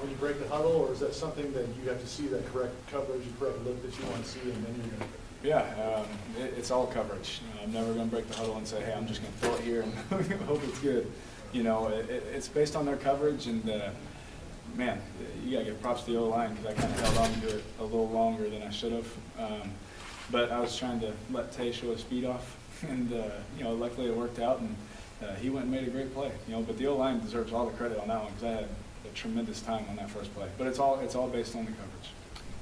when you break the huddle, or is that something that you have to see that correct coverage, correct look that you want to see, and then you're going to? Yeah, it's all coverage. I'm never going to break the huddle and say, hey, I'm just going to throw it here and hope it's good. It's based on their coverage, and man, you got to give props to the O-line because I kind of held on to it a little longer than I should have. But I was trying to let Tay show his speed off, and luckily it worked out, and he went and made a great play. But the O-line deserves all the credit on that one because I had a tremendous time on that first play. But it's all based on the coverage.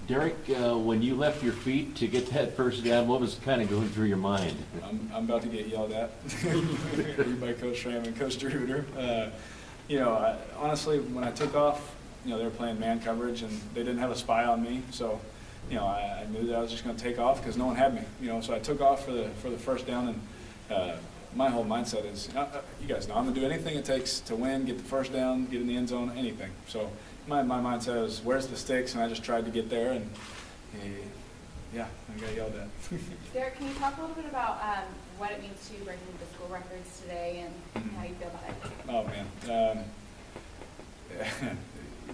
Derek, when you left your feet to get that first down, what was kind of going through your mind? I'm about to get yelled at by Coach Schramm and Coach DeRuiter. Honestly, when I took off, they were playing man coverage and they didn't have a spy on me, so I knew that I was just going to take off because no one had me. So I took off for the first down, and my whole mindset is, you guys know, I'm going to do anything it takes to win, get the first down, get in the end zone, anything. So my mindset was, where's the sticks? And I just tried to get there, and I got yelled at. Derek, can you talk a little bit about what it means to you breaking the school records today and how you feel about it? Oh, man.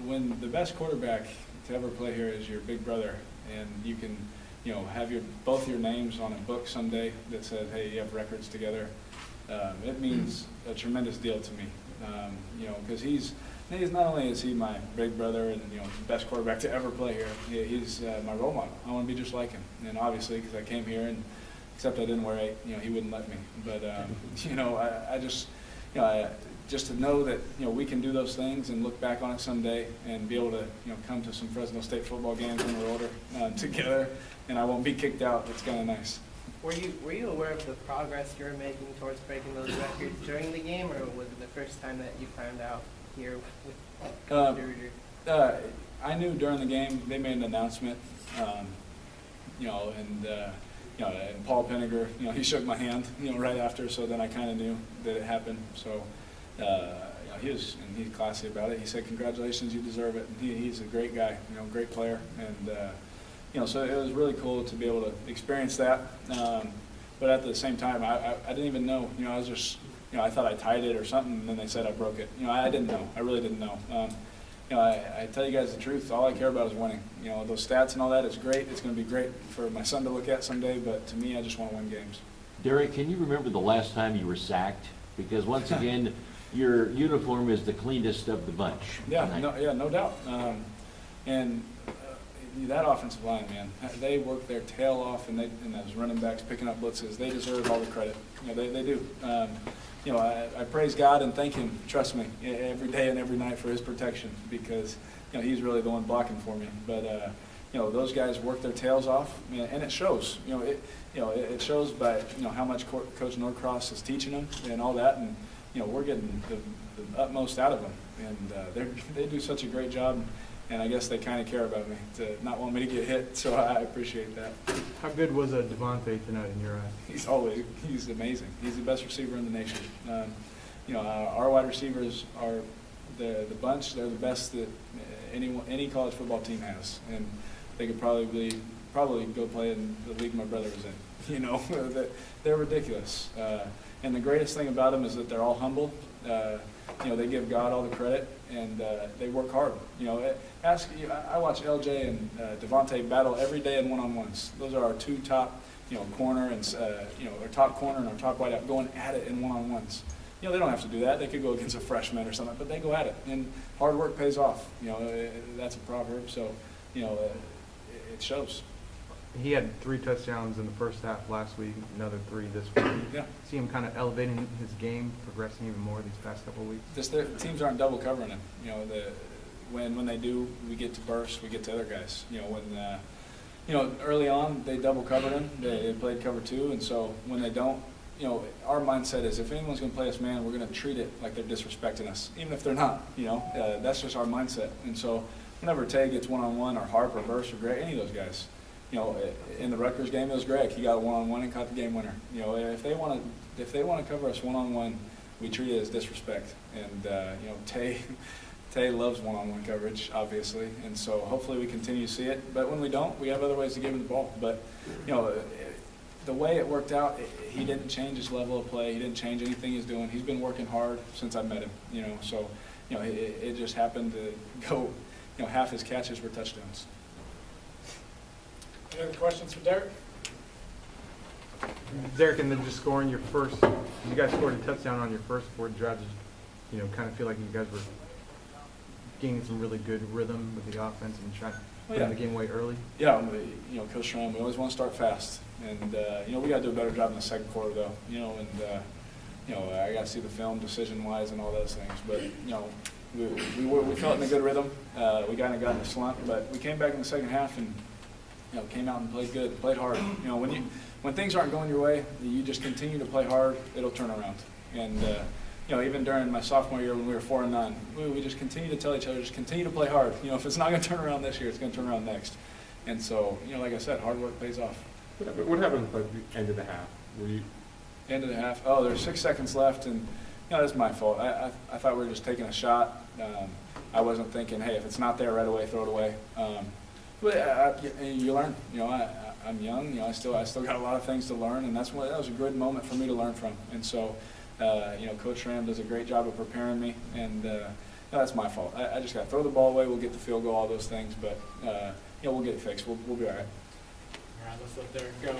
When the best quarterback to ever play here is your big brother, and you can have both your names on a book someday that says, hey, you have records together, it means a tremendous deal to me. Because he's not only is he my big brother and the best quarterback to ever play here, he's my role model. I want to be just like him. And obviously, because I came here, and except I didn't wear 8, he wouldn't let me. But I just to know that we can do those things and look back on it someday and be able to come to some Fresno State football games when we're older together, and I won't be kicked out. It's kind of nice. Were you aware of the progress you were making towards breaking those records during the game, or was it the first time that you found out here with DeRuiter? I knew during the game. They made an announcement, and Paul Penninger, he shook my hand, right after. So then I kind of knew that it happened. So he's classy about it. He said, "Congratulations, you deserve it." And he's a great guy, great player, and so it was really cool to be able to experience that. But at the same time, I didn't even know. I was just, I thought I tied it or something, and then they said I broke it. I didn't know. I really didn't know. I tell you guys the truth. All I care about is winning. Those stats and all that is great. It's going to be great for my son to look at someday. But to me, I just want to win games. Derek, can you remember the last time you were sacked? Because once again, your uniform is the cleanest of the bunch. Yeah, no doubt. And that offensive line, man, they work their tail off, and those running backs picking up blitzes, they deserve all the credit. They do. I praise God and thank Him, trust me, every day and every night for His protection, because He's really the one blocking for me. But those guys work their tails off, and it shows. It shows by how much Coach Norcross is teaching them and all that, and we're getting the utmost out of them, and they do such a great job. And I guess they kind of care about me to not want me to get hit, so I appreciate that. How good was Devontae tonight in your eyes? He's amazing. He's the best receiver in the nation. Our wide receivers are the bunch. They're the best that any college football team has, and they could probably go play in the league my brother was in. They're ridiculous. And the greatest thing about them is that they're all humble. They give God all the credit, and they work hard. I watch LJ and Devontae battle every day in one-on-ones. Those are our two top, corner and our top corner and our top wideout going at it in one-on-ones. They don't have to do that. They could go against a freshman or something, but they go at it, and hard work pays off. That's a proverb, so it shows. He had 3 touchdowns in the first half last week, another 3 this week. Yeah. See him kind of elevating his game, progressing even more these past couple of weeks. Just the teams aren't double covering him. When they do, we get to burst, we get to other guys. Early on they double covered him. They played cover 2, and so when they don't, our mindset is if anyone's going to play us man, we're going to treat it like they're disrespecting us, even if they're not. That's just our mindset. And so whenever Tay gets one-on-one, or Harp or Burst or Greg, any of those guys. In the Rutgers game, it was Greg. He got a one-on-one and caught the game winner. If they want to cover us one-on-one, we treat it as disrespect. And Tay loves one-on-one coverage, obviously, and so hopefully we continue to see it. But when we don't, we have other ways to give him the ball. But the way it worked out, he didn't change his level of play. He didn't change anything he's doing. He's been working hard since I met him. So it just happened to go half his catches were touchdowns. Any other questions for Derek? Derek, and then just scoring your first, you guys scored a touchdown on your first 4 drives, kind of feel like you guys were gaining some really good rhythm with the offense and trying to put the game away early? Yeah, Coach Schramm, we always want to start fast, and we got to do a better job in the second quarter, though. I got to see the film decision-wise and all those things, but we felt in a good rhythm. We kind of got in a slump, but we came back in the second half and came out and played good, played hard. When things aren't going your way, you just continue to play hard. It'll turn around. And even during my sophomore year when we were 4-9, we just continue to tell each other, just continue to play hard. If it's not going to turn around this year, it's going to turn around next. And so, like I said, hard work pays off. What happened by the end of the half? Were you? End of the half. Oh, there's 6 seconds left, and that's my fault. I thought we were just taking a shot. I wasn't thinking, hey, if it's not there right away, throw it away. But you learn. I'm young. I still got a lot of things to learn, and that was a good moment for me to learn from. And so, Coach Schramm does a great job of preparing me, and that's my fault. I just got to throw the ball away. We'll get the field goal, all those things, but we'll get it fixed. We'll be all right. All right, let's let Derek go.